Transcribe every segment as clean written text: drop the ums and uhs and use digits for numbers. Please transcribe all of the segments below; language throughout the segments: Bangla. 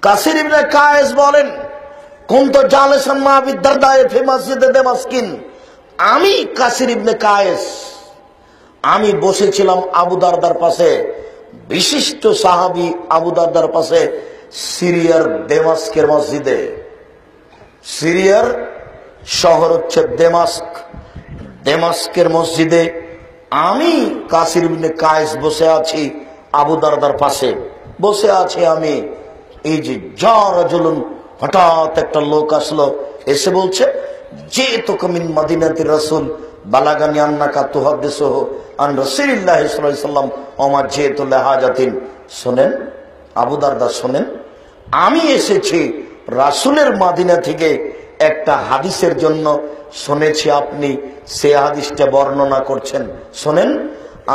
কাসির ইবনে কায়েস বলেন, কুনতু জালিসান মা আবি দারদা ফি মসজিদে দামাস্কিন, আমি কাসির ইবনে কায়েস আমি বসেছিলাম আবু দারদার পাশে, বিশিষ্ট সাহাবী আবু দারদার পাশে, সিরিয়ার দেমাস্কের মসজিদে। সিরিয়ার শহর হচ্ছে দেমাস্ক, দেমাস্কের মসজিদে আমি কাসির ইবনে কায়েস বসে আছি, আবু দারদার পাশে বসে আছি আমি। এই যে জারাজুলুন, হঠাৎ একটা লোক আসলো, এসে বলছে, যে তোকে মিন মদিনাতির রাসূল বালাগানি আন্নাকা তুহাদ্দিসুহু আন রাসূলিল্লাহি সাল্লাল্লাহু আলাইহি ওয়াসাল্লাম ওমা জিতু লিহাজাতিন। শুনেন আবু দারদা, শুনেন, আমি এসেছি রাসূলের মদিনা থেকে একটা হাদিসের জন্য। শুনেছি আপনি সে হাদিসটা বর্ণনা করছেন, শোনেন,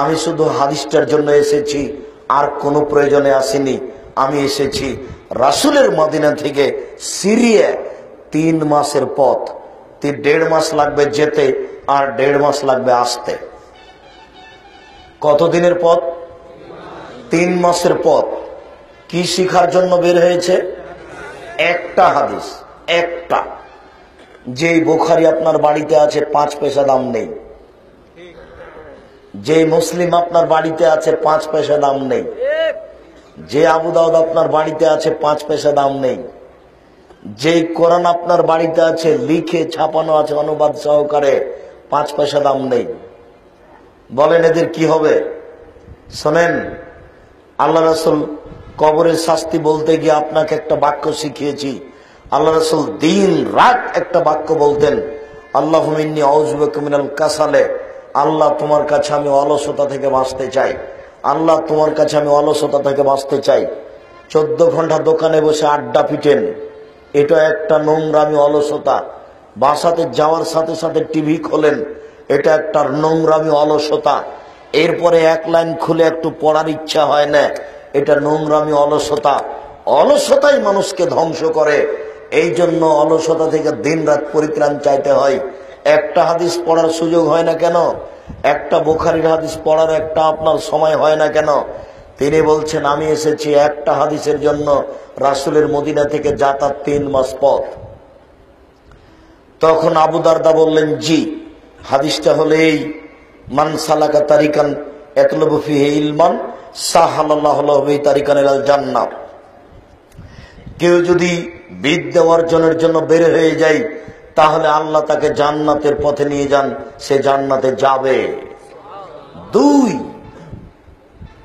আমি শুধু হাদিসটার জন্য এসেছি, আর কোনো প্রয়োজনে আসিনি। আমি এসেছি রাসূলের মদিনা থেকে সিরিয়া, 3 মাসের পথ, 1.5 মাস লাগবে যেতে আর 1.5 মাস লাগবে আসতে। কতদিনের পথ? 3 মাসের পথ। কি শিখার জন্য বের হয়েছে? একটা হাদিস, একটা। যেই বুখারী আপনার বাড়িতে আছে 5 পয়সা দাম নেই, যে মুসলিম আপনার বাড়িতে আছে 5 পয়সা দাম নেই, যে আবু দাউদ আপনার বাড়িতে আছে 5 পয়সা দাম নেই, যে কোরআন আপনার বাড়িতে আছে লিখে ছাপানো আছে অনুবাদ সহকারে 5 পয়সা দাম নেই। বলেন এদের কি হবে? শোনেন, আল্লাহ রাসূল কবরের শাস্তি বলতে গিয়ে আপনাকে একটা বাক্য শিখিয়েছি। আল্লাহ রাসূল দিন রাত একটা বাক্য বলতেন, আল্লাহুম্মা ইন্নী আউযু বিকা মিনাল কাসালে, আল্লাহ তোমার কাছে আমি অলসতা থেকে বাঁচতে চাই, আল্লাহ তোমার কাছে আমি অলসতা থেকে বাঁচতে চাই। 14 ঘন্টা দোকানে বসে আড্ডা পিটেন, এটা একটা নোংরামি অলসতা। বাসাতে যাওয়ার সাথে সাথে টিভি খোলেন, এটা একটা নোংরামি অলসতা। এরপরে 1 লাইন খুলে একটু পড়ার ইচ্ছা হয় না, এটা নোংরামি অলসতা। অলসতাই মানুষকে ধ্বংস করে। এই জন্য অলসতা থেকে দিন রাত পরিত্রাণ চাইতে হয়। একটা হাদিস পড়ার সুযোগ হয় না কেন? একটা বুখারীর হাদিস পড়ার একটা আপনার সময় হয় না কেন? তিনি বলছেন, আমি এসেছি একটা হাদিসের জন্য, রাসূলের মদিনা থেকে যাতায়াত 3 মাস পথ। তখন আবু দারদা বললেন, জি, হাদিসটা হলো এই, মান সালাকা তারিকান ইয়াতলুবু ফিহি ইলমান সাহালাল্লাহু লাহু বিহি তারিকান ইলাল জান্নাহ। কেউ যদি বিদ্যা অর্জনের জন্য বের হয়ে যায়, তাহলে আল্লাহ তাকে জান্নাতের পথে নিয়ে যান, সে জান্নাতে যাবে। 2,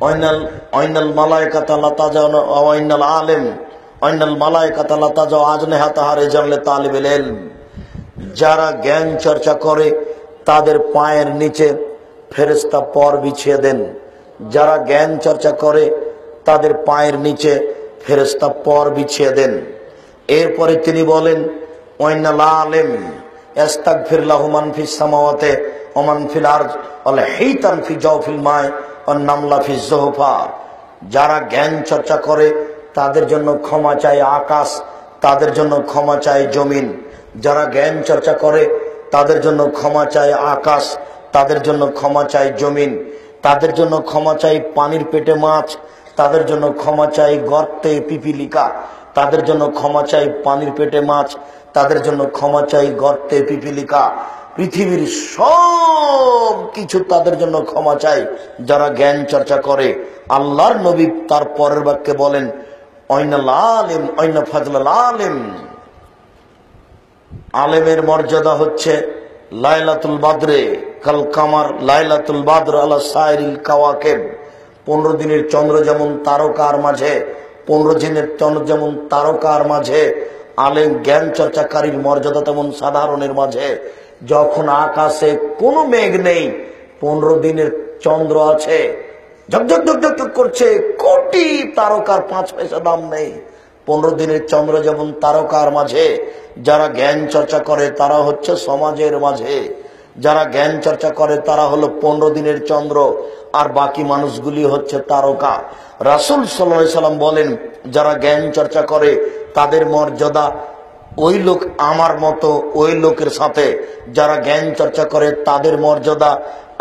ওয়াইনাল মালায়েকাতা লা তাজাউ ওয়াইনাল আলিম ওয়াইনাল মালায়েকাতা লা তাজাউ আজনিহাতাহা রিজাল তালিবিল ইলম। যারা জ্ঞান চর্চা করে তাদের পায়ের নিচে ফেরেশতা পর বিছিয়ে দেন। যারা জ্ঞান চর্চা করে তাদের পায়ের নিচে ফেরেশতা পর বিছিয়ে দেন। এরপরে তিনি বলেন, ওয়াইনাল আলিম ইস্তাগফির লাহু মান ফিস সামাওয়াতি ওয়া মান ফিল আরদ ওয়াল হাইতান ফি জাওফিল মা'i ওয়ান নামলা ফি যুহফা। যারা জ্ঞান চর্চা করে তাদের জন্য ক্ষমা চায় আকাশ, তাদের জন্য ক্ষমা চায় জমিন। যারা জ্ঞান চর্চা করে তাদের জন্য ক্ষমা চায় আকাশ, তাদের জন্য ক্ষমা চায় জমিন। তাদের জন্য ক্ষমা চাই পানির পেটে মাছ, তাদের জন্য ক্ষমা চাই গর্তে পিপিলিকা। তাদের জন্য ক্ষমা চাই পানির পেটে মাছ, তাদের জন্য ক্ষমা চাই গর্তে পিপিলিকা। পৃথিবীর সব কিছু তাদের জন্য ক্ষমা চাই যারা জ্ঞান চর্চা করে। আল্লাহর নবী তার পরের বাক্যে বলেন, ওয়াইনাল আলিম ওয়াইনা ফাজলাল আলিম। আলেমের মর্যাদা হচ্ছে লাইলাতুল বাদরে কাল কামার, লাইলাতুল বাদর আলা সাইরিল কাওয়াকিব। 15 দিনের চন্দ্র যেমন তারকার মাঝে, 15 দিনের চন্দ্র যেমন তারকার মাঝে, আলেম জ্ঞান চর্চাকারীর মর্যাদা তেমন সাধারণের মাঝে। যখন আকাশে কোনো মেঘ নেই, 15 দিনের চন্দ্র আছে, ঝকঝক ঝকঝক করছে, কোটি তারকার 5 পয়সা দাম নেই। 15 দিনের চন্দ্র যেমন তারকার মাঝে, যারা জ্ঞান চর্চা করে তারা হচ্ছে সমাজের মাঝে। যারা জ্ঞান চর্চা করে তারা হলো 15 দিনের চন্দ্র, আর বাকি মানুষগুলি হচ্ছে তারকা। রাসূল সাল্লাল্লাহু আলাইহি সাল্লাম বলেন, যারা জ্ঞান চর্চা করে তাদের মর্যাদা ওই লোক আমার মতো, ওই লোকের সাথে। যারা জ্ঞান চর্চা করে তাদের মর্যাদা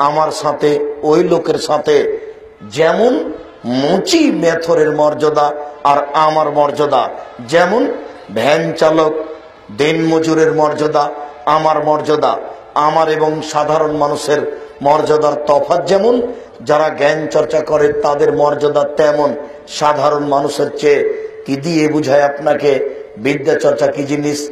আমার সাথে, ওই লোকের সাথে। যেমন মুচি মেথরের মর্যাদা আর আমার মর্যাদা যেমন, ভ্যান চালক দিনমজুরের মর্যাদা আমার মর্যাদা, আমার এবং সাধারণ মানুষের মর্যাদার তফাৎ যেমন, যারা জ্ঞান চর্চা করে তাদের মর্যাদা তেমন। সাধারণ মানুষের চেয়ে কি দিয়ে বুঝায় আপনাকে বিদ্যা চর্চা কি জিনিস?